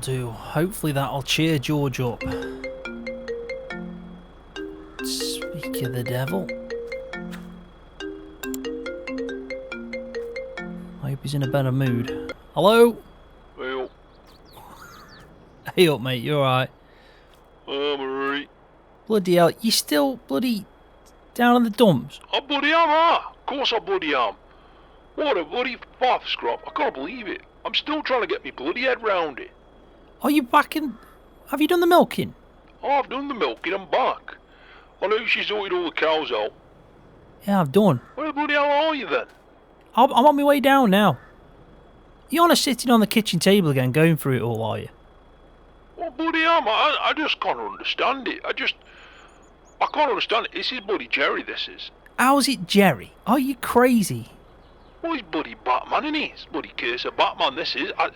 do. Hopefully that'll cheer George up. Speak of the devil. I hope he's in a better mood. Hello? Well, Hey up, mate, you alright? I'm alright. Bloody hell, you still bloody down in the dumps? I bloody am, ah! Of course I bloody am. What a bloody faff, Scroft. I can't believe it. I'm still trying to get me bloody head round it. Are you back in... Have you done the milking? I've done the milking, I'm back. I know she sorted all the cows out. Yeah, I've done. Where the bloody hell are you then? I'm on my way down now. You're on sitting on the kitchen table again going through it all, are you? What bloody am I? I just can't understand it. I can't understand it. This is bloody Jerry, this is. How's it Jerry? Are you crazy? Well, he's bloody Batman, isn't he? It's bloody case of Batman, this is. I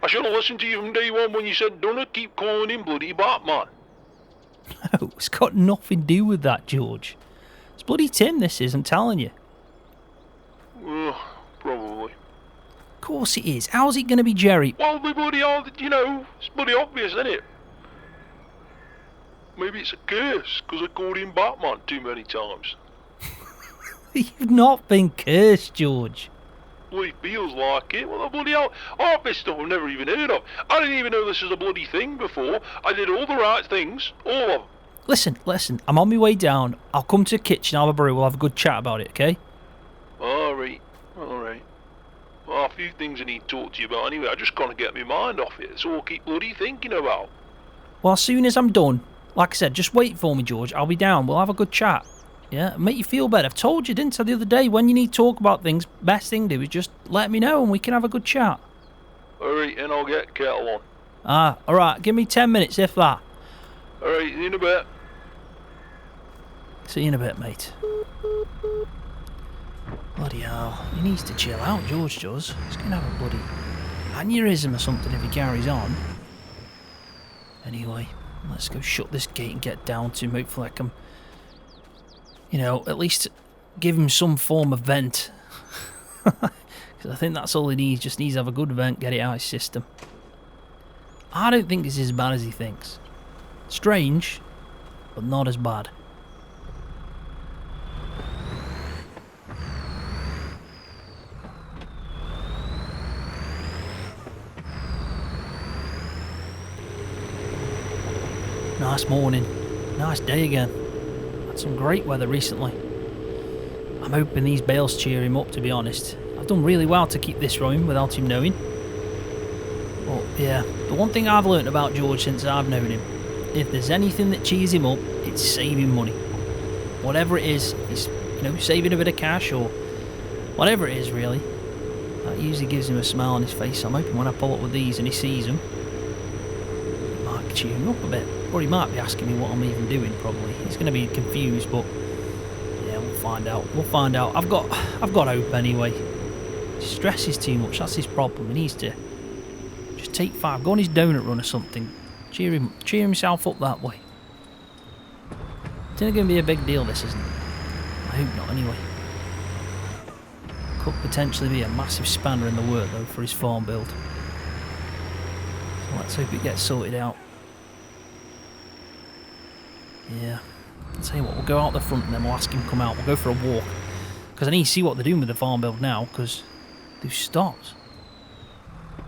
should have listened to you from day one when you said, don't keep calling him bloody Batman. No, it's got nothing to do with that, George. It's bloody Tim, this is, I'm telling you. Probably. Of course it is. How's it going to be Jerry? Well, they bloody are, you know, it's bloody obvious, isn't it? Maybe it's a curse, because I called him Batman too many times. You've not been cursed, George. Well, he feels like it. Well, the bloody hell, half this stuff I've never even heard of. I didn't even know this was a bloody thing before. I did all the right things, all of them. Listen, I'm on my way down. I'll come to the kitchen, I'll have a brew, we'll have a good chat about it, okay? Alright. Well, a few things I need to talk to you about anyway. I just can't get my mind off it. It's all I keep bloody thinking about. Well, as soon as I'm done, like I said, just wait for me, George. I'll be down, we'll have a good chat. Yeah, make you feel better. I've told you, didn't I, the other day, when you need to talk about things, best thing to do is just let me know and we can have a good chat. Alright, and I'll get kettle on. Ah, alright, give me 10 minutes, if that. Alright, in a bit. See you in a bit, mate. Bloody hell, he needs to chill out, George does. He's going to have a bloody aneurysm or something if he carries on. Anyway, let's go shut this gate and get down to him. Hopefully I can, you know, at least give him some form of vent. Because I think that's all he needs, just needs to have a good vent, get it out of his system. I don't think it's as bad as he thinks. Strange, but not as bad. Nice morning, nice day again. Had some great weather recently. I'm hoping these bales cheer him up, to be honest. I've done really well to keep this running without him knowing. But yeah, the one thing I've learnt about George since I've known him, if there's anything that cheers him up, it's saving money. Whatever it is, he's, you know, saving a bit of cash or whatever it is really. That usually gives him a smile on his face. So I'm hoping when I pull up with these and he sees them, it might cheer him up a bit. Or he might be asking me what I'm even doing, probably. He's going to be confused, but yeah, we'll find out. We'll find out. I've got hope anyway. He stresses too much, that's his problem. He needs to just take 5, go on his donut run or something. Cheer himself up that way. It's not going to be a big deal, this isn't. I hope not, anyway. Could potentially be a massive spanner in the work, though, for his farm build. So let's hope it gets sorted out. Yeah, I'll tell you what, we'll go out the front and then we'll ask him to come out. We'll go for a walk. Because I need to see what they're doing with the farm build now, because they've stopped.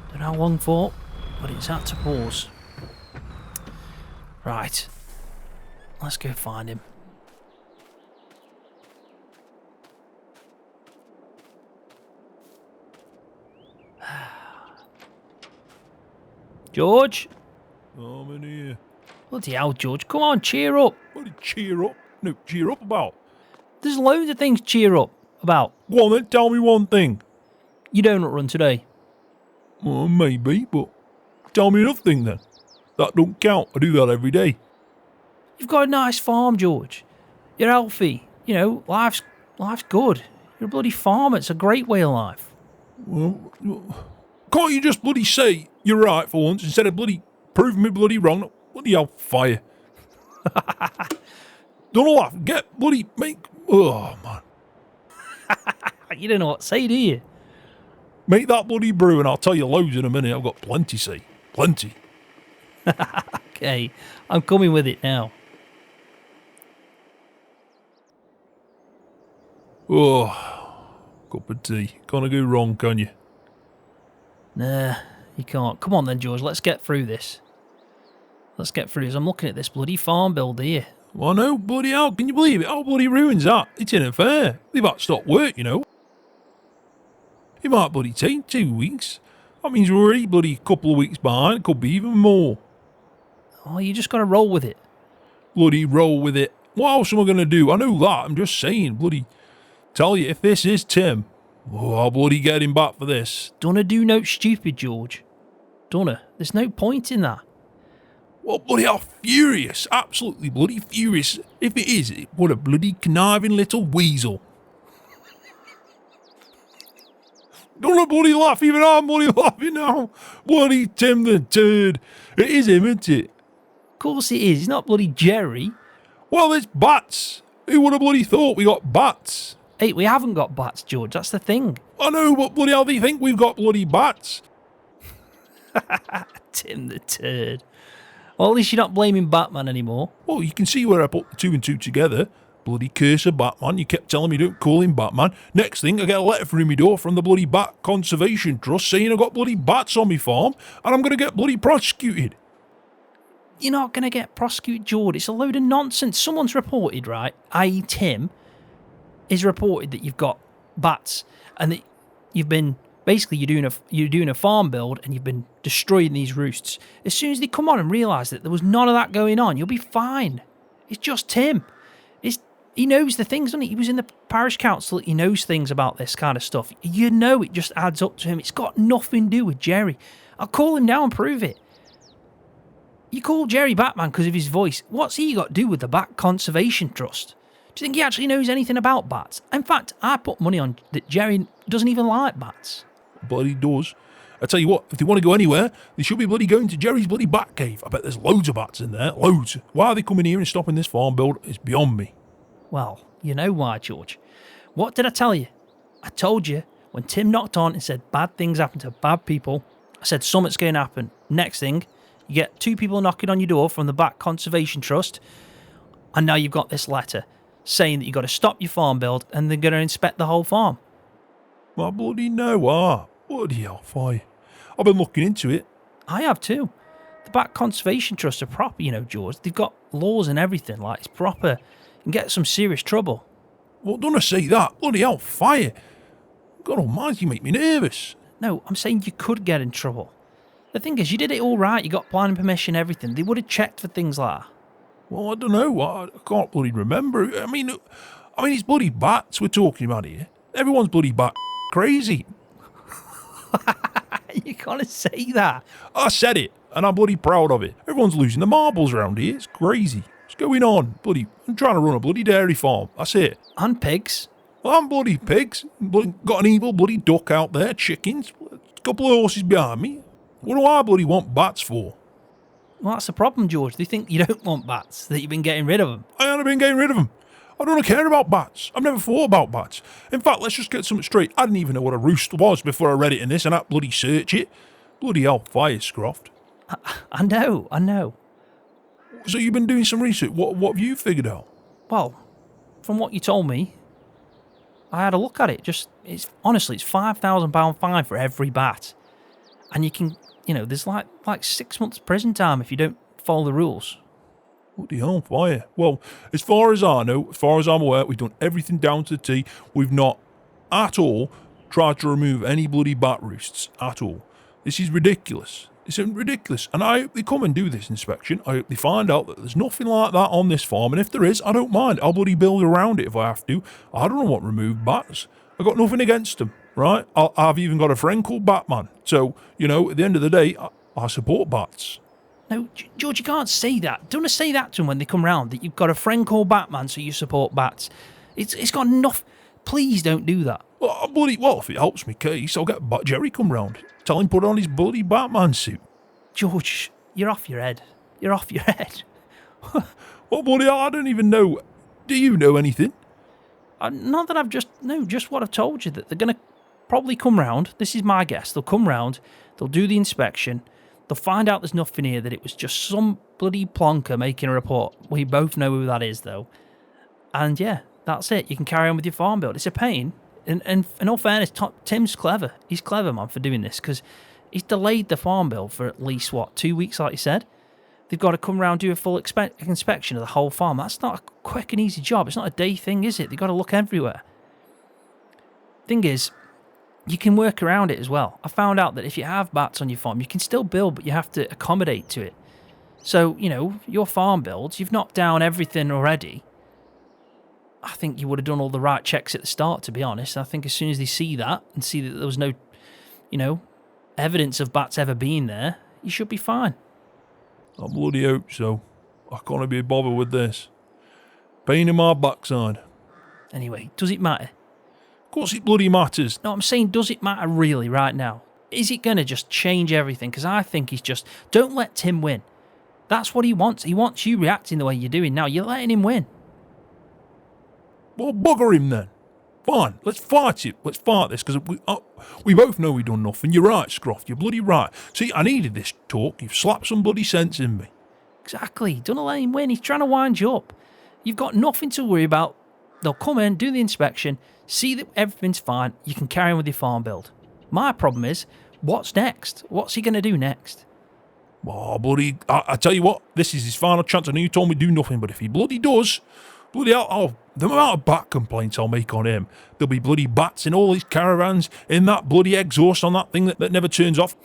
Don't know how long for, but it's had to pause. Right, let's go find him. George? I'm in here. Bloody hell, George. Come on, cheer up. What did cheer up? No, cheer up about? There's loads of things to cheer up about. Go on then, tell me one thing. You donut run today. Well, maybe, but tell me another thing then. That don't count. I do that every day. You've got a nice farm, George. You're healthy. You know, life's good. You're a bloody farmer. It's a great way of life. Well, can't you just bloody say you're right for once instead of bloody proving me bloody wrong? Bloody hell, fire. Don't laugh. Get bloody make... Oh, man. You don't know what to say, do you? Make that bloody brew and I'll tell you loads in a minute. I've got plenty, see. Plenty. Okay, I'm coming with it now. Oh, cup of tea. Can't go wrong, can you? Nah, you can't. Come on then, George, let's get through this. Let's get through this. I'm looking at this bloody farm build here. Well, no, bloody hell, can you believe it? How bloody ruins that? It's in fair. They've had to stop work, you know. It might bloody take 2 weeks. That means we're already bloody a couple of weeks behind. It could be even more. Oh, you just got to roll with it. Bloody roll with it. What else am I going to do? I know that. I'm just saying, bloody... Tell you, if this is Tim, oh, I'll bloody get him back for this. Dunna do no stupid, George. Dunna. There's no point in that. Well, bloody hell, furious. Absolutely bloody furious. If it is, what a bloody conniving little weasel. Don't bloody laugh, even I'm bloody laughing now. Bloody Tim the Turd. It is him, isn't it? Of course it is. He's not bloody Jerry. Well, it's bats. Who would have bloody thought we got bats? Hey, we haven't got bats, George. That's the thing. I know, but bloody hell, they think we've got bloody bats. Tim the Turd. Well, at least you're not blaming Batman anymore. Well, you can see where I put the 2 and 2 together. Bloody curse of Batman. You kept telling me don't call him Batman. Next thing, I get a letter through my door from the bloody Bat Conservation Trust saying I got bloody bats on my farm and I'm going to get bloody prosecuted. You're not going to get prosecuted, George. It's a load of nonsense. Someone's reported, right, i.e. Tim, is reported that you've got bats and that you've been... Basically, you're doing a farm build and you've been destroying these roosts. As soon as they come on and realise that there was none of that going on, you'll be fine. It's just Tim. He knows the things, doesn't he? He was in the parish council. He knows things about this kind of stuff. You know it just adds up to him. It's got nothing to do with Jerry. I'll call him down and prove it. You call Jerry Batman because of his voice. What's he got to do with the Bat Conservation Trust? Do you think he actually knows anything about bats? In fact, I put money on that Jerry doesn't even like bats. Bloody does. I tell you what, if they want to go anywhere, they should be bloody going to Jerry's bloody bat cave. I bet there's loads of bats in there. Loads. Why are they coming here and stopping this farm build? It's beyond me. Well, you know why, George. What did I tell you? I told you when Tim knocked on and said bad things happen to bad people. I said something's going to happen. Next thing, you get 2 people knocking on your door from the Bat Conservation Trust, and now you've got this letter saying that you've got to stop your farm build and they're going to inspect the whole farm. I bloody know. Bloody hellfire. I've been looking into it. I have too. The Bat Conservation Trust are proper, you know, George. They've got laws and everything. Like, it's proper. You can get some serious trouble. Well, don't I say that? Bloody hellfire. God almighty, you make me nervous. No, I'm saying you could get in trouble. The thing is, you did it all right. You got planning permission, everything. They would have checked for things like that. Well, I don't know. I can't bloody remember. I mean, it's bloody bats we're talking about here. Everyone's bloody bat crazy. You can't say that. I said it, and I'm bloody proud of it. Everyone's losing the marbles around here. It's crazy. What's going on? Bloody, I'm trying to run a bloody dairy farm. That's it. And pigs. Well, I'm bloody pigs. Got an evil bloody duck out there, chickens, a couple of horses behind me. What do I bloody want bats for? Well, that's the problem, George. They think you don't want bats, that you've been getting rid of them. I haven't been getting rid of them. I don't care about bats. I've never thought about bats. In fact, let's just get something straight. I didn't even know what a roost was before I read it in this and I bloody search it. Bloody hellfire, Scroft. I know. So you've been doing some research. What have you figured out? Well, from what you told me, I had a look at it. It's £5,000 fine for every bat. And you can, there's like 6 months prison time if you don't follow the rules. Bloody hellfire. Well, as far as I know, as far as I'm aware, we've done everything down to the T. We've not at all tried to remove any bloody bat roosts at all. This is ridiculous. It's ridiculous. And I hope they come and do this inspection. I hope they find out that there's nothing like that on this farm. And if there is, I don't mind. I'll bloody build around it if I have to. I don't want removed bats. I've got nothing against them, right? I've even got a friend called Batman. So, at the end of the day, I support bats. No, George, you can't say that. Don't say that to them when they come round, that you've got a friend called Batman, so you support bats. It's got enough. Please don't do that. Well, if it helps me case, I'll get Jerry come round. Tell him put on his bloody Batman suit. George, you're off your head. You're off your head. Well, bloody hell, I don't even know. Do you know anything? Not that just what I've told you, that they're going to probably come round. This is my guess. They'll come round, they'll do the inspection, They'll find out there's nothing here, that it was just some bloody plonker making a report. We both know who that is, though. And yeah, that's it. You can carry on with your farm build. It's a pain. And in all fairness, Tim's clever. He's clever, man, for doing this, because he's delayed the farm build for at least, 2 weeks, like you said? They've got to come around and do a full inspection of the whole farm. That's not a quick and easy job. It's not a day thing, is it? They've got to look everywhere. Thing is, you can work around it as well. I found out that if you have bats on your farm, you can still build, but you have to accommodate to it. So, your farm builds, you've knocked down everything already. I think you would have done all the right checks at the start, to be honest. I think as soon as they see that and see that there was no, evidence of bats ever being there, you should be fine. I bloody hope so. I can't be bothered with this. Pain in my backside. Anyway, does it matter? Of course it bloody matters. No, I'm saying, does it matter really right now? Is it going to just change everything? Because I think he's just... Don't let Tim win. That's what he wants. He wants you reacting the way you're doing now. You're letting him win. Well, bugger him then. Fine, let's fight it. Let's fight this, because we both know we done nothing. You're right, Scroft. You're bloody right. See, I needed this talk. You've slapped some bloody sense in me. Exactly. Don't let him win. He's trying to wind you up. You've got nothing to worry about. They'll come in, do the inspection, see that everything's fine. You can carry on with your farm build. My problem is, what's next? What's he going to do next? Oh, bloody... I tell you what, this is his final chance. I know you told me to do nothing, but if he bloody does... Bloody hell, the amount of bat complaints I'll make on him. There'll be bloody bats in all his caravans, in that bloody exhaust on that thing that never turns off.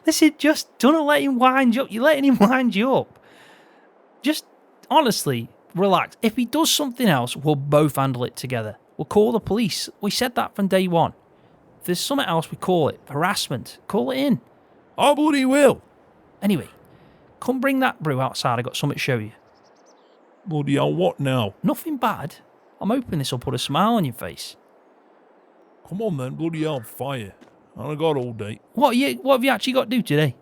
Listen, just don't let him wind you up. You're letting him wind you up. Just, honestly, relax. If he does something else, we'll both handle it together. We'll call the police. We said that from day one. If there's something else, we call it harassment. Call it in. I bloody will. Anyway, come bring that brew outside. I got something to show you. Bloody hell, what now? Nothing bad. I'm hoping this will put a smile on your face. Come on then, bloody hell, fire. I got all day. What have you actually got to do today?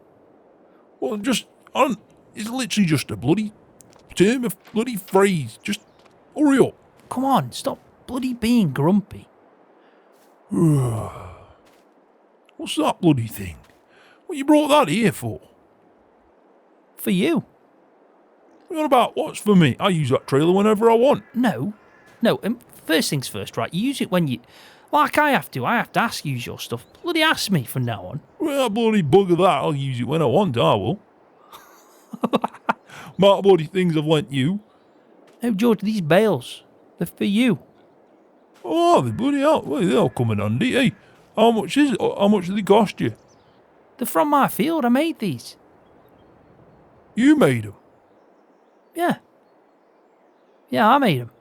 Well, it's literally just a bloody term, a bloody phrase. Just hurry up. Come on, stop bloody being grumpy. What's that bloody thing? What you brought that here for? For you. What about what's for me? I use that trailer whenever I want. No. First things first, right? You use it when you... Like I have to ask you your stuff. Bloody ask me from now on. Well, bloody bugger that. I'll use it when I want, I will. My bloody things I've lent you. No, George, these bales, they're for you. Oh, they bloody hell. Well, they'll come in handy. Hey, how much is it? How much do they cost you? They're from my field. I made these. You made them? Yeah. Yeah, I made them.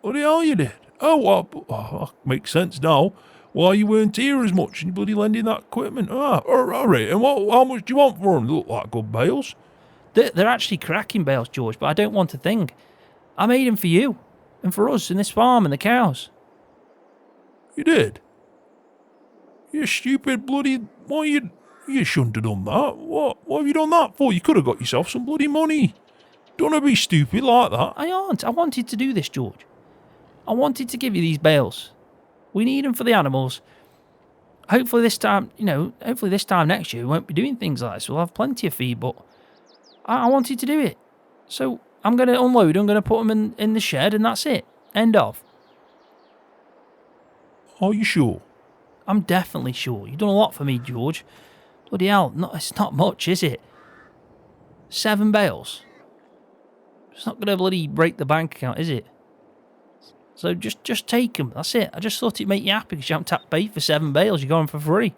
Bloody hell you did. Oh, well, makes sense now. Why you weren't here as much and you bloody lending that equipment. All right. And how much do you want for them? They look like good bales. They're actually cracking bales, George, but I don't want a thing. I made them for you and for us in this farm and the cows. You did? You stupid bloody... Why you shouldn't have done that. What have you done that for? You could have got yourself some bloody money. Don't be stupid like that. I aren't. I wanted to do this, George. I wanted to give you these bales. We need them for the animals. Hopefully this time next year we won't be doing things like this. We'll have plenty of feed, but I wanted to do it. So I'm going to unload them, I'm going to put them in the shed, and that's it. End of. Are you sure? I'm definitely sure. You've done a lot for me, George. Bloody hell, it's not much, is it? 7 bales. It's not going to bloody break the bank account, is it? So just take them. That's it. I just thought it'd make you happy because you haven't tapped pay for 7 bales. You're going for free.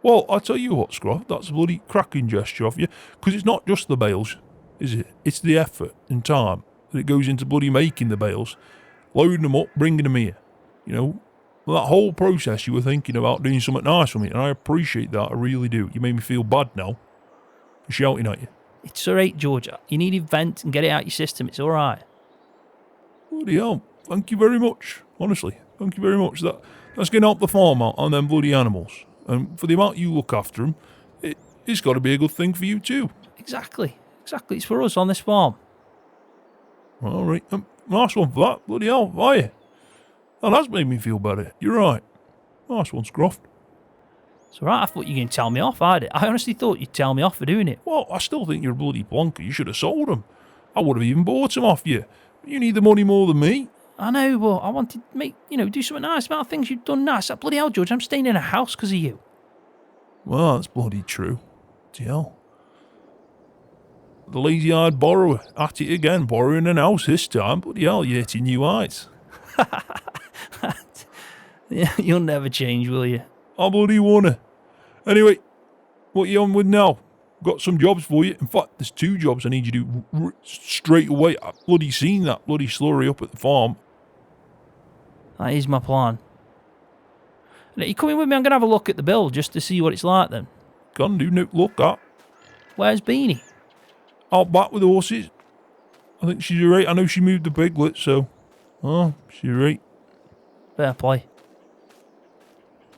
Well, I tell you what, Scroft, that's a bloody cracking gesture of you. Because it's not just the bales, is it? It's the effort and time that goes into bloody making the bales, loading them up, bringing them here. That whole process you were thinking about doing something nice for me, and I appreciate that. I really do. You made me feel bad now for shouting at you. It's all right, George. You need to vent and get it out your system. It's all right. Bloody hell. Thank you very much. Honestly, thank you very much. That's going to help the farm out and them bloody animals. And for the amount you look after them, it's got to be a good thing for you too. Exactly. It's for us on this farm. All right. Nice one for that. Bloody hell, fire. That has made me feel better. You're right. Nice one, Scroft. It's alright, I thought you were going to tell me off. I honestly thought you'd tell me off for doing it. Well, I still think you're a bloody plonker. You should have sold them. I would have even bought them off you. You need the money more than me. I know, but I wanted to make, do something nice about things you've done nice. That bloody hell, George, I'm staying in a house because of you. Well, that's bloody true. Hell. The lazy-eyed borrower. At it again, borrowing an house this time. Bloody hell, you're hitting new heights. Yeah, you'll never change, will you? I bloody wanna. Anyway, what you on with now? Got some jobs for you. In fact, there's 2 jobs I need you to do straight away. I've bloody seen that bloody slurry up at the farm. That is my plan. Are you coming with me? I'm going to have a look at the build just to see what it's like then. Gonna do no look at. Where's Beanie? Out back with the horses. I think she's alright. I know she moved the piglet, so... Oh, she's alright. Fair play.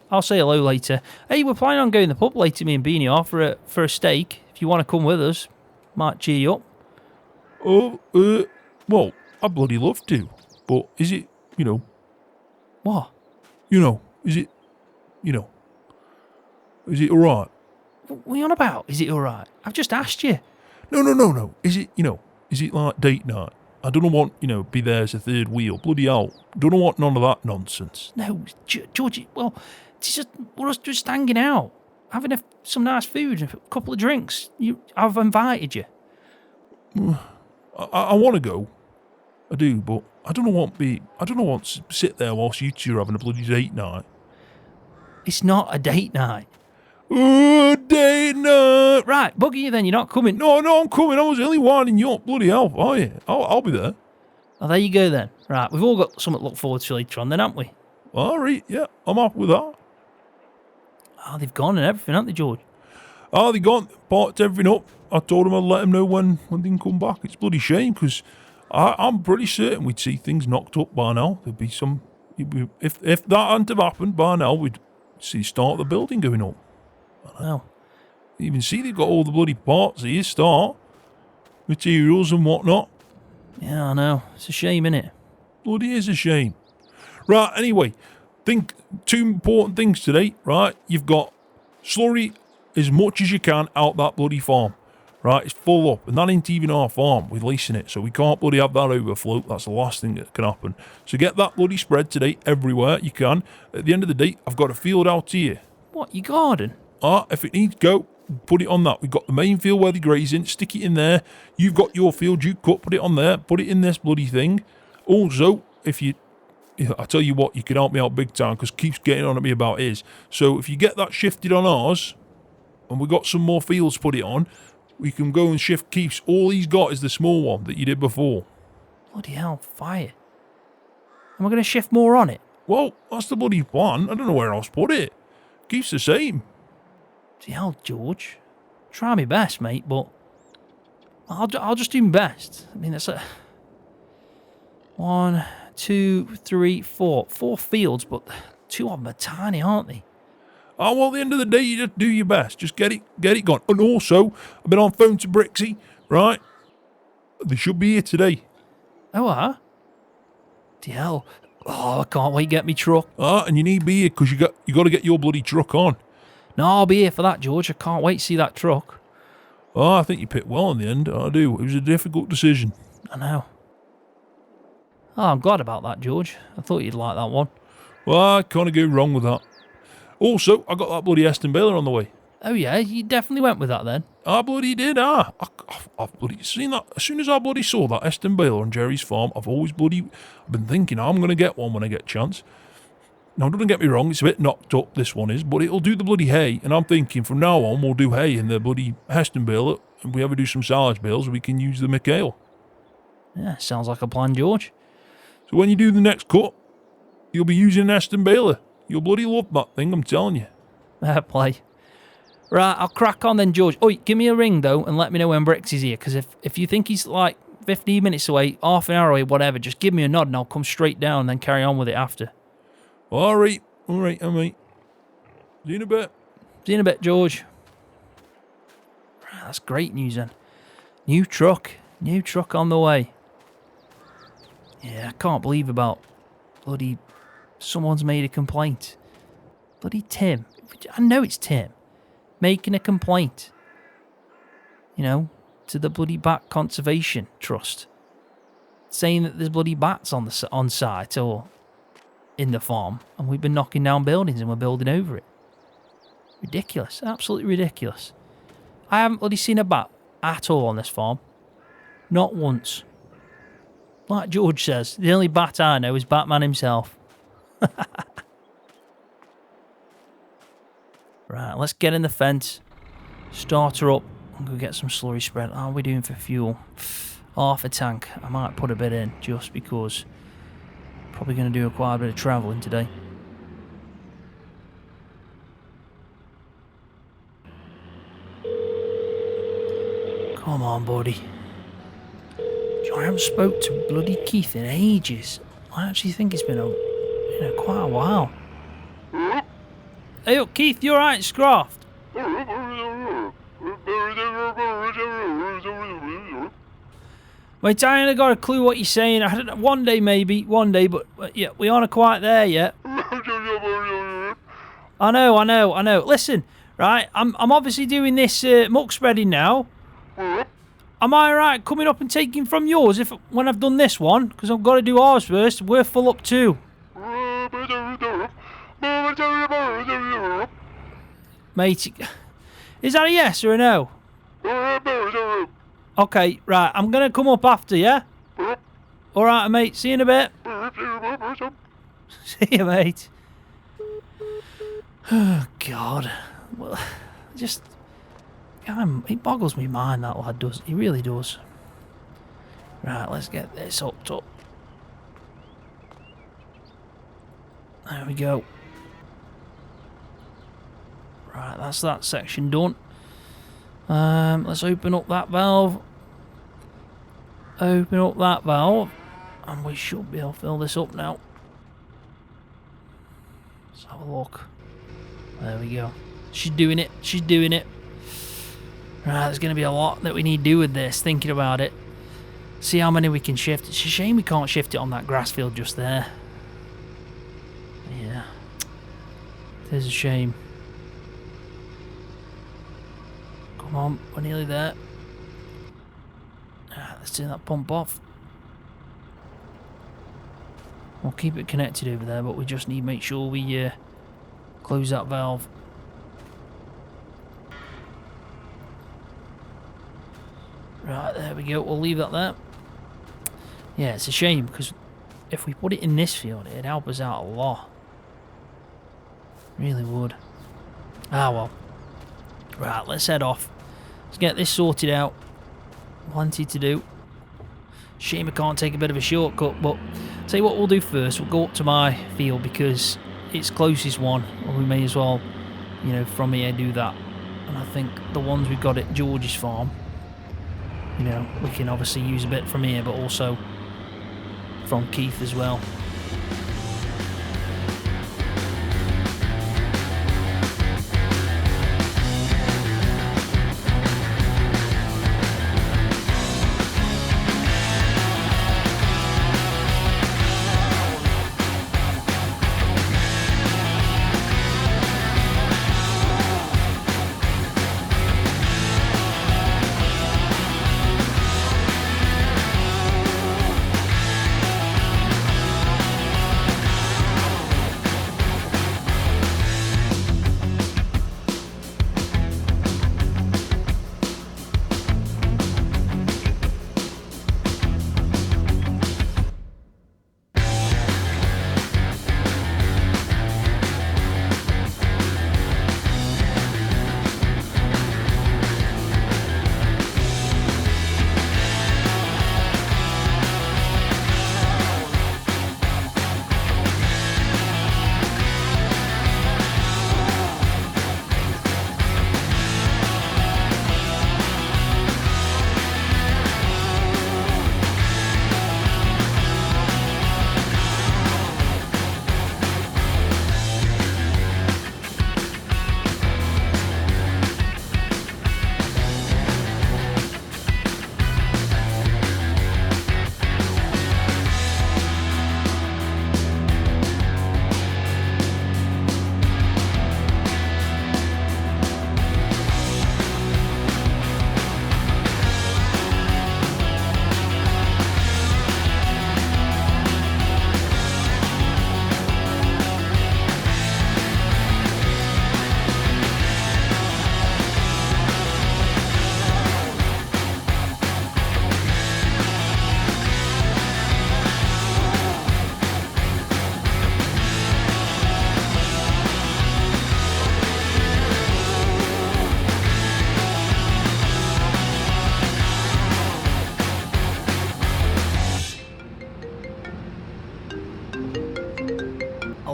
I'll say hello later. Hey, we're planning on going to the pub later, me and Beanie are, for a steak. If you want to come with us, might cheer you up. Oh, well, I'd bloody love to. But is it, What? Is it, is it alright? What are you on about? Is it alright? I've just asked you. No. Is it, is it like date night? I don't want, be there as a third wheel. Bloody hell. Don't want none of that nonsense. No, Georgie, well, it's just, we're just hanging out, having some nice food and a couple of drinks. I've invited you. I want to go. I do, but I don't want to sit there whilst you two are having a bloody date night. It's not a date night. Oh, date night. Right, bugger you then, you're not coming. No, I'm coming. I was only winding you up. Bloody hell, are you? I'll be there. Oh, there you go then. Right, we've all got something to look forward to later on then, haven't we? All right, yeah, I'm happy with that. Oh, they've gone and everything, haven't they, George? Oh, they gone, parked everything up. I told them I'd let them know when they can come back. It's a bloody shame, because I'm pretty certain we'd see things knocked up by now. There'd be some... If that hadn't have happened by now, we'd see start the building going up. No. You even see they've got all the bloody parts here, start. Materials and whatnot. Yeah, I know. It's a shame, innit? Bloody is a shame. Right, anyway, think 2 important things today, right? You've got slurry as much as you can out that bloody farm. Right, it's full up, and that ain't even our farm. We're leasing it, so we can't bloody have that overflow. That's the last thing that can happen. So get that bloody spread today everywhere you can. At the end of the day, I've got a field out here. What, your garden? If it needs go, put it on that. We've got the main field where they're grazing, stick it in there. You've got your field you cut, put it on there, put it in this bloody thing. Also, I tell you what, you can help me out big time, because Keith's getting on at me about his. So if you get that shifted on ours, and we've got some more fields to put it on, we can go and shift Keith's. All he's got is the small one that you did before. Bloody hell, fire. Am I going to shift more on it? Well, that's the bloody plan. I don't know where else to put it. Keith's the same. Bloody hell, George. Try my best, mate, but I'll just do my best. I mean, that's 1, 2, 3, 4. 4 fields, but 2 of them are tiny, aren't they? Oh, well, at the end of the day, you just do your best. Just get it gone. And also, I've been on phone to Brixie, right? They should be here today. Oh, bloody hell. Oh, I can't wait to get me truck. And you need to be here, because you got to get your bloody truck on. No, I'll be here for that, George. I can't wait to see that truck. Oh, I think you picked well in the end. I do. It was a difficult decision. I know. Oh, I'm glad about that, George. I thought you'd like that one. Well, I can't go wrong with that. Also, I got that bloody Aston baler on the way. Oh, yeah? You definitely went with that, then? I bloody did, I've bloody seen that. As soon as I bloody saw that Aston baler on Jerry's farm, I've been thinking I'm going to get one when I get a chance. Now, don't get me wrong, it's a bit knocked up, this one is, but it'll do the bloody hay, and I'm thinking from now on we'll do hay in the bloody Aston baler, and if we ever do some silage bales, we can use the McHale. Yeah, sounds like a plan, George. So when you do the next cut, you'll be using an Aston baler. You'll bloody love that thing, I'm telling you. Fair play. Right, I'll crack on then, George. Oh, give me a ring, though, and let me know when Brix is here, because if you think he's like 15 minutes away, half an hour away, whatever, just give me a nod and I'll come straight down and then carry on with it after. All right, mate. See you in a bit. See you in a bit, George. Right, that's great news then. New truck on the way. Yeah, I can't believe about bloody someone's made a complaint. Bloody Tim. I know it's Tim making a complaint, you know, to the bloody Bat Conservation Trust, saying that there's bloody bats on site or in the farm, and we've been knocking down buildings and we're building over it. Ridiculous, absolutely ridiculous. I haven't bloody seen a bat at all on this farm, not once. Like George says, the only bat I know is Batman himself. Right, let's get in the fence, start her up, and go get some slurry spread. How are we doing for fuel? Half a tank. I might put a bit in just because. Probably going to do quite a bit of travelling today. Come on, buddy. I haven't spoke to bloody Keith in ages. I actually think it's been quite a while. Hey, up, Keith, you alright, Scroft? Mate, I ain't got a clue what you're saying. I don't know, one day, but yeah, we aren't quite there yet. I know. Listen, right, I'm obviously doing this muck spreading now. Am I right coming up and taking from yours when I've done this one? Because I've got to do ours first. We're full up too. Mate, is that a yes or a no? Okay, right, I'm going to come up after, yeah? Alright, mate, see you in a bit. See you, mate. Oh, God. Well, just... it boggles me mind, that lad does. He really does. Right, let's get this hooked up. There we go. Right, that's that section done. Let's open up that valve. Open up that valve. And we should be able to fill this up now. Let's have a look. There we go. She's doing it. She's doing it. Right, there's going to be a lot that we need to do with this, thinking about it. See how many we can shift. It's a shame we can't shift it on that grass field just there. Yeah. It is a shame. Come on, we're nearly there. Let's turn that pump off. We'll keep it connected over there, but we just need to make sure we close that valve. Right, there we go. We'll leave that there. Yeah, it's a shame because if we put it in this field, it'd help us out a lot. Really would. Ah, well. Right, let's head off. Let's get this sorted out. Plenty to do. Shame I can't take a bit of a shortcut, but tell you what we'll do first. We'll go up to my field because it's closest one. Or we may as well, you know, from here do that. And I think the ones we've got at George's farm, you know, we can obviously use a bit from here, but also from Keith as well.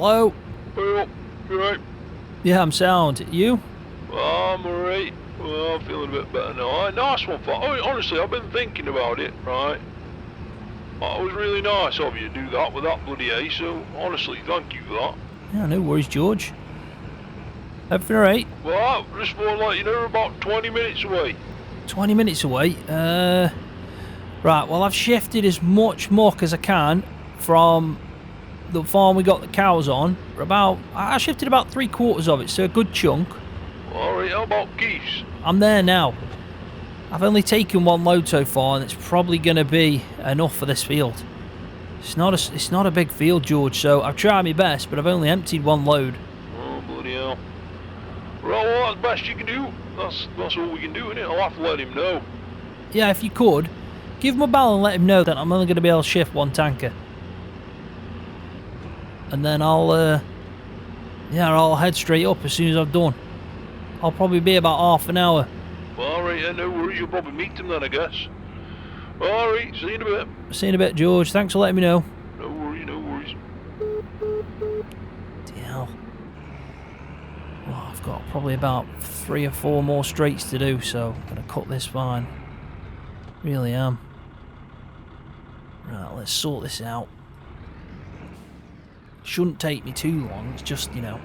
Hello? Well, you right? Yeah, I'm sound. You? I'm alright. Well, I'm feeling a bit better now. Nice one, honestly, I've been thinking about it, right? It was really nice of you to do that with that bloody A, so honestly, thank you for that. Yeah, no worries, George. Everything alright? Well, I just want to let you know we're about 20 minutes away. 20 minutes away. Right, well, I've shifted as much muck as I can from the farm we got the cows on. I shifted about 3/4 of it, so a good chunk. Alright, how about geese? I'm there now. I've only taken one load so far, and it's probably going to be enough for this field. It's not a big field, George, so I've tried my best, but I've only emptied one load. Oh, bloody hell. Right, well, that's the best you can do. That's all we can do, innit? I'll have to let him know. Yeah, if you could, give him a bell and let him know that I'm only going to be able to shift one tanker. And then I'll head straight up as soon as I've done. I'll probably be about half an hour. Alright, yeah, no worries, you'll probably meet him then, I guess. Alright, see you in a bit. See you in a bit, George. Thanks for letting me know. No worries, no worries. Hell. Well, I've got probably about 3 or 4 more straights to do, so I'm going to cut this fine. Really am. Right, let's sort this out. Shouldn't take me too long, it's just, you know,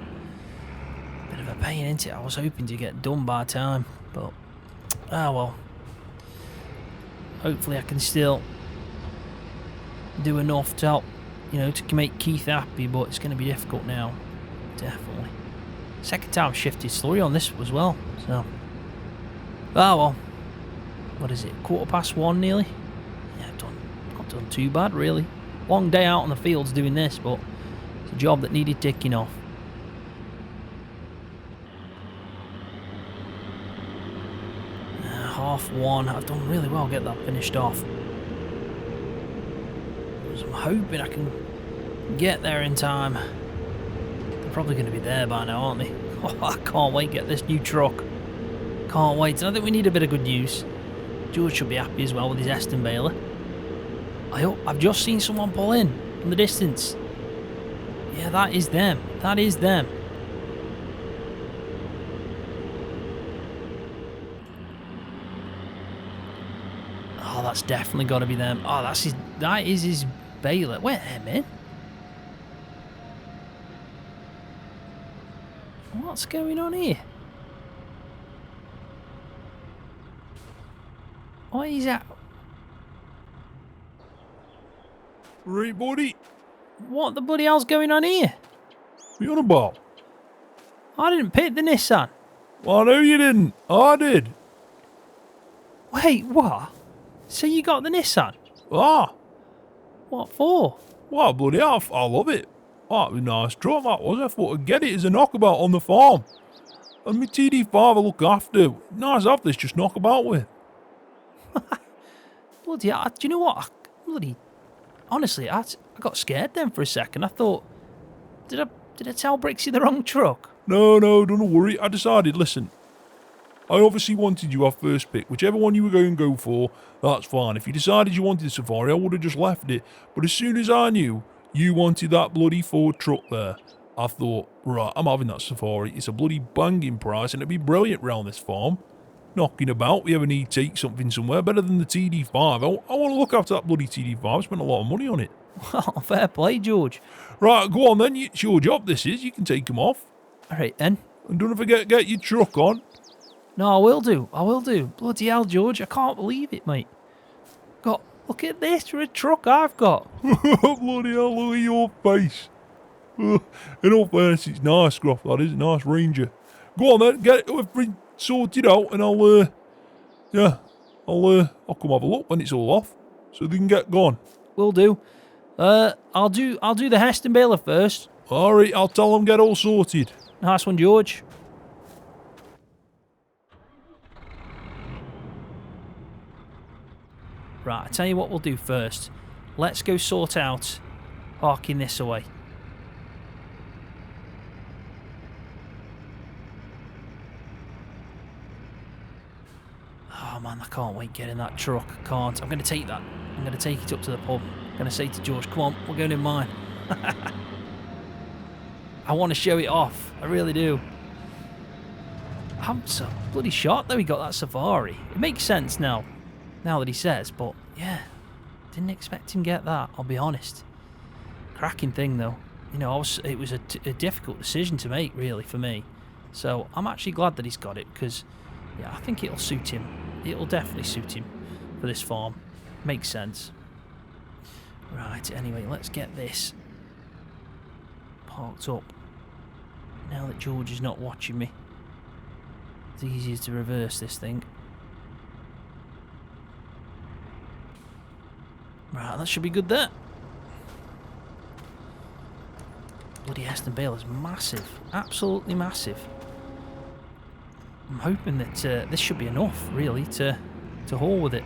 a bit of a pain, isn't it? I was hoping to get done by time, but, well. Hopefully I can still do enough to help, you know, to make Keith happy, but it's going to be difficult now. Definitely. Second time I've shifted slurry on this as well, so. Well. What is it, 1:15 nearly? Yeah, not done too bad, really. Long day out on the fields doing this, but it's a job that needed ticking off. Half 1, I've done really well to get that finished off. So I'm hoping I can get there in time. They're probably going to be there by now, aren't they? Oh, I can't wait to get this new truck. Can't wait. I think we need a bit of good news. George should be happy as well with his Eston baler. I've just seen someone pull in from the distance. Yeah, that is them. That is them. Oh, that's definitely got to be them. Oh, that is his baler. Wait a minute. What's going on here? What is that? Right, buddy. What the bloody hell's going on here? What you on about? I didn't pick the Nissan. Well, no, you didn't. I did. Wait, what? So you got the Nissan? Ah. What for? Well, bloody hell, I love it. Oh, it was a nice truck, that was. I thought I'd get it as a knockabout on the farm. And my TD5 I look after. Nice to have this just knockabout with. Bloody hell, do you know what? Honestly, I got scared then for a second. I thought, did I tell Brixie the wrong truck? No, don't worry. I decided, listen, I obviously wanted you our first pick. Whichever one you were going to go for, that's fine. If you decided you wanted the Safari, I would have just left it. But as soon as I knew you wanted that bloody Ford truck there, I thought, right, I'm having that Safari. It's a bloody banging price and it'd be brilliant round this farm. Knocking about, we ever need to take something somewhere better than the TD5. I want to look after that bloody TD5. I spent a lot of money on it. Well, fair play, George. Right, go on then. It's your job, this is. You can take them off. All right, then. And don't forget, get your truck on. No, I will do. Bloody hell, George. I can't believe it, mate. Look at this for a truck I've got. Bloody hell, look at your face. In all fairness, it's nice, Scroft, that is. A nice Ranger. Go on then, get everything sorted out and I'll come have a look when it's all off so they can get gone. Will do. I'll do the Heston baler first. Alright, I'll tell them get all sorted. Nice one, George. Right, I tell you what we'll do first. Let's go sort out parking this away. Oh man, I can't wait getting that truck. I can't. I'm going to take that. I'm going to take it up to the pub. I'm going to say to George, come on, we're going in mine. I want to show it off. I really do. I'm so bloody shocked that we got that Safari. It makes sense now that he says, but yeah, didn't expect him to get that, I'll be honest. Cracking thing though. You know, it was a difficult decision to make, really, for me. So I'm actually glad that he's got it, because yeah, I think it'll suit him. It'll definitely suit him for this farm. Makes sense. Right, anyway, let's get this parked up. Now that George is not watching me, it's easier to reverse this thing. Right, that should be good there. Bloody Heston bale is massive. Absolutely massive. I'm hoping that this should be enough, really, to haul with it.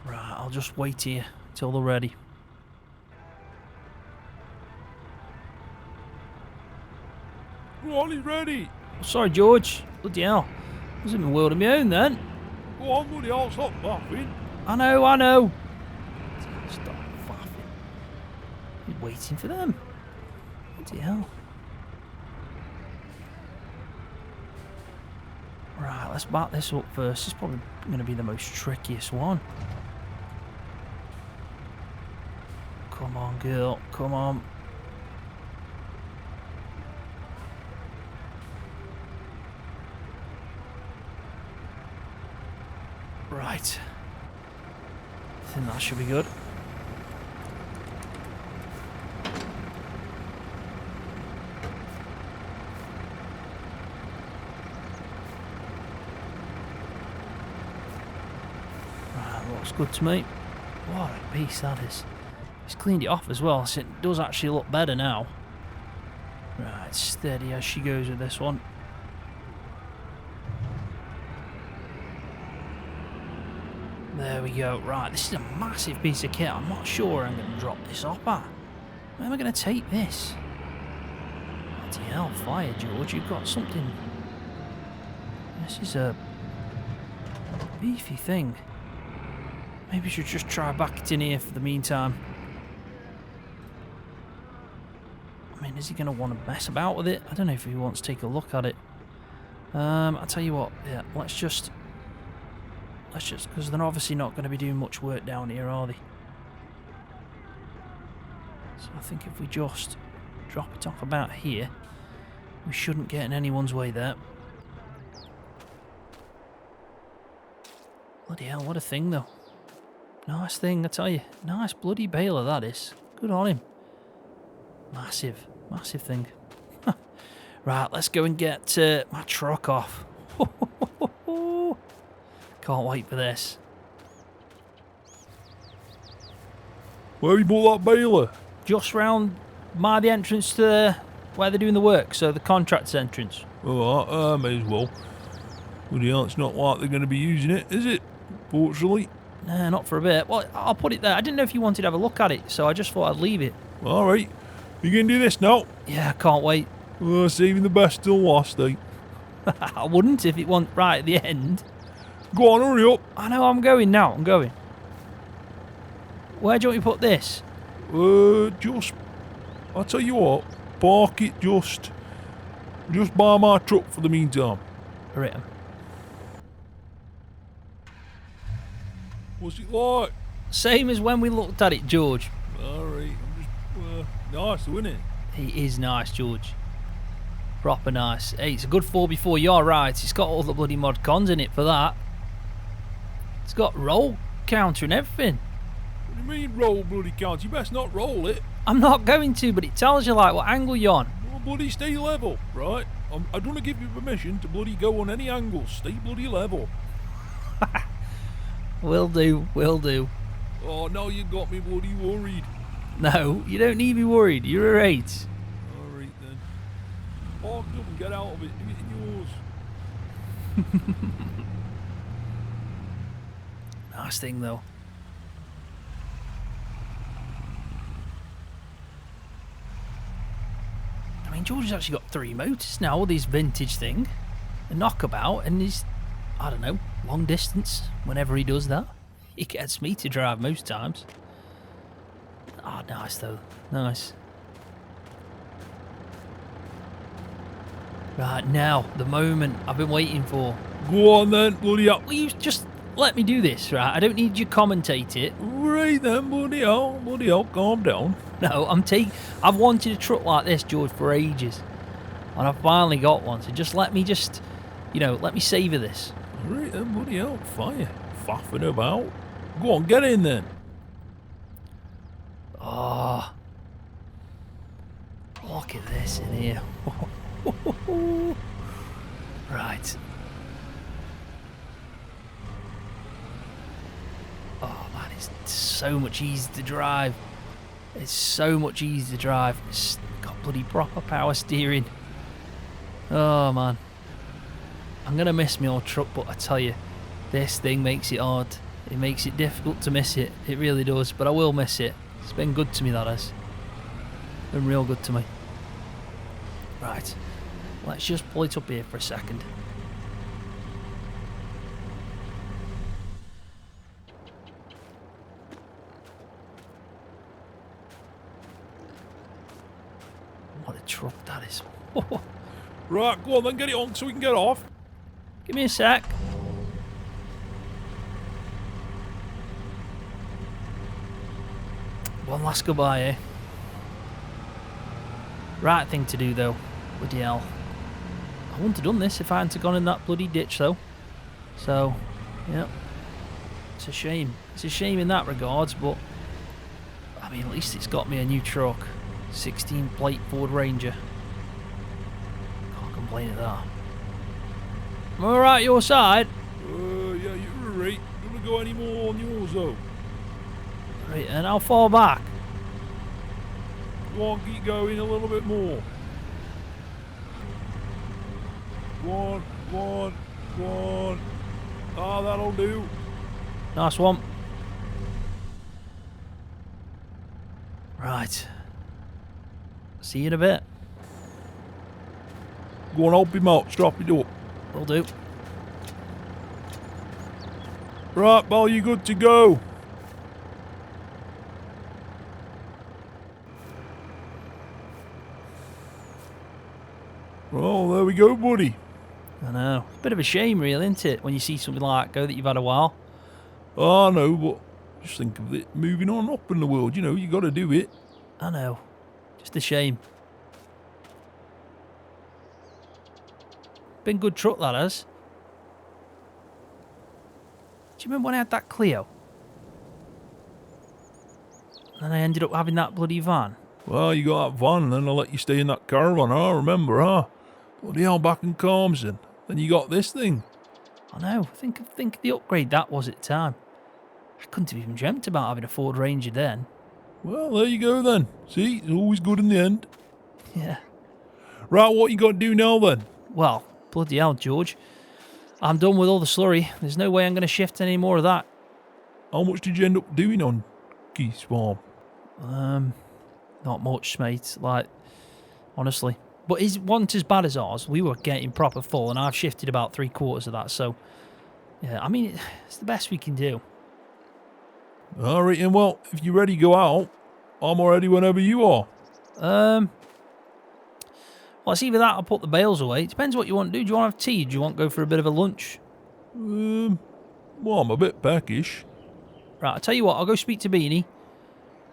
Right, I'll just wait here till they're ready. Go on, he's ready. Sorry, George. Bloody hell. I was in the world of my own then. Go on, bloody hell, stop laughing. I know. Stop laughing. He's waiting for them. Bloody hell. Right, let's back this up first. It's probably going to be the most trickiest one. Come on, girl. Come on. Right. I think that should be good. Right, looks good to me. What a beast that is. He's cleaned it off as well, so it does actually look better now. Right, steady as she goes with this one. There we go. Right, this is a massive piece of kit. I'm not sure where I'm going to drop this off at. Where am I going to take this? Bloody hell, fire, George. You've got something. This is a beefy thing. Maybe I should just try back it in here for the meantime. I mean, is he going to want to mess about with it? I don't know if he wants to take a look at it. I'll tell you what. Yeah, let's just, because they're obviously not going to be doing much work down here, are they? So I think if we just drop it off about here, we shouldn't get in anyone's way there. Bloody hell, what a thing though. Nice thing, I tell you. Nice bloody baler that is. Good on him. Massive, massive thing. Right, let's go and get my truck off. Can't wait for this. Where have you bought that baler? Just round by the entrance to where they're doing the work, so the contractor's entrance. Oh, may as well. Bloody hell, it's not like they're going to be using it, is it? Fortunately. No, not for a bit. Well, I'll put it there. I didn't know if you wanted to have a look at it, so I just thought I'd leave it. Alright. You going to do this now? Yeah, I can't wait. Saving the best till last, eh? I wouldn't if it wasn't right at the end. Go on, hurry up. I know, I'm going now. I'm going. Where do you want me to put this? I'll tell you what. Park it just by my truck for the meantime. Right. What's it like? Same as when we looked at it, George. Alright, nice, isn't it? He is nice, George. Proper nice. Hey, it's a good 4x4, you're right. It's got all the bloody mod cons in it for that. It's got roll counter and everything. What do you mean roll bloody counter? You best not roll it. I'm not going to, but it tells you like what angle you're on. Well, bloody stay level, right? I don't want to give you permission to bloody go on any angles. Stay bloody level. Will do, will do. Oh, now you got me bloody worried. No, you don't need to be worried. You're a 8. Alright then. Park up and get out of it. Do it in yours. Nice thing though. I mean, George has actually got 3 motors now with his vintage thing. knockabout, and he's, I don't know, long distance. Whenever he does that, he gets me to drive most times. Oh, nice though, nice. Right, now, the moment I've been waiting for. Go on then, bloody hell. Will you just let me do this, right? I don't need you to commentate it. Right then, bloody hell, calm down. No, I've wanted a truck like this, George, for ages. And I've finally got one, so just let me let me savour this. Right then, bloody hell, fire. Faffing about. Go on, get in then. Oh. Look at this in here. Right. Oh man, it's so much easier to drive. It's so much easier to drive. It's got bloody proper power steering. Oh man. I'm gonna miss my old truck, but I tell you, this thing makes it hard. It makes it difficult to miss it. It really does, but I will miss it. It's been good to me, that has. Been real good to me. Right. Let's just pull it up here for a second. What a truck that is. Right, go on then, get it on so we can get off. Give me a sec. One last goodbye, eh? Right thing to do though. Bloody hell. I wouldn't have done this if I hadn't gone in that bloody ditch though. So, yeah. It's a shame. It's a shame in that regards, but I mean, at least it's got me a new truck. 16 plate Ford Ranger. Can't complain at that. Am I alright your side? Yeah, you're right. You want to go any more on yours though? Right, and how far back? Go on, keep going a little bit more. Go on, go on, go on. Ah, that'll do. Nice one. Right. See you in a bit. Go on, help him out. Strap it up. Will do. Right, pal, you good to go? Well, there we go, buddy. I know. It's a bit of a shame, really, isn't it, when you see something like that go that you've had a while. I know, but just think of it moving on up in the world. You know, you got to do it. I know. Just a shame. Been good truck, that has. Do you remember when I had that Clio? And I ended up having that bloody van. Well, you got that van, and then I let you stay in that caravan. I remember, huh? Bloody hell, back in Carmston. Then you got this thing. I know. Think of the upgrade that was at the time. I couldn't have even dreamt about having a Ford Ranger then. Well, there you go then. See, it's always good in the end. Yeah. Right, what you got to do now then? Well, bloody hell, George. I'm done with all the slurry. There's no way I'm going to shift any more of that. How much did you end up doing on Geese Farm? Not much, mate. Like, honestly. But it wasn't as bad as ours. We were getting proper full, and I've shifted about 3/4 of that. So, yeah, I mean, it's the best we can do. All right, and well, if you're ready to go out, I'm ready whenever you are. Well, it's either that or put the bales away. It depends what you want to do. Do you want to have tea? Do you want to go for a bit of a lunch? Well, I'm a bit peckish. Right, I'll tell you what. I'll go speak to Beanie.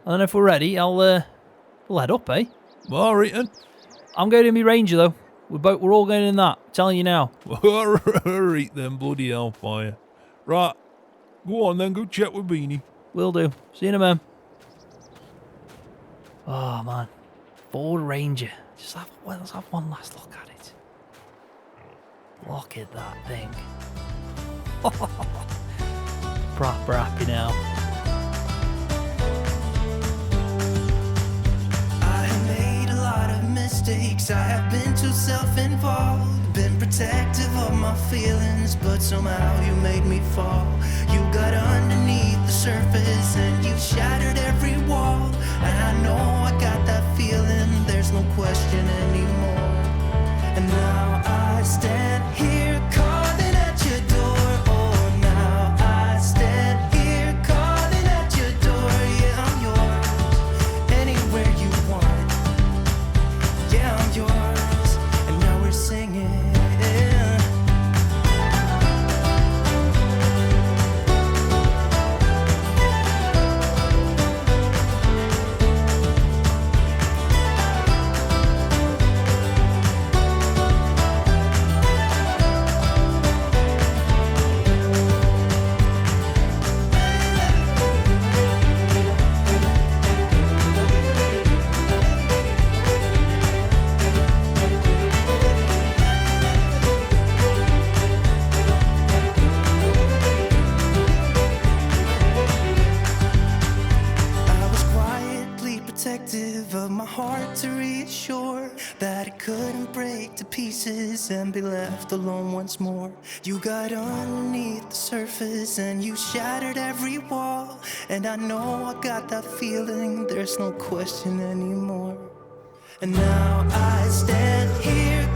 And then if we're ready, we'll head up, eh? All right, then. I'm going in my Ranger, though. We're all going in that. I'm telling you now. All right, then, bloody hellfire. Right, go on then, go check with Beanie. Will do. See you in a minute. Oh, man. Ford Ranger. Let's have one last look at it. Look at that thing. Proper happy now. I have made a lot of mistakes. I have been too self-involved, been protective of my feelings, but somehow you made me fall. You got underneath the surface and you shattered every wall. And I know I got that feeling, there's no question anymore. And now I stand here protective of my heart to reassure that it couldn't break to pieces and be left alone once more. You got underneath the surface and you shattered every wall, and I know I got that feeling, there's no question anymore. And now I stand here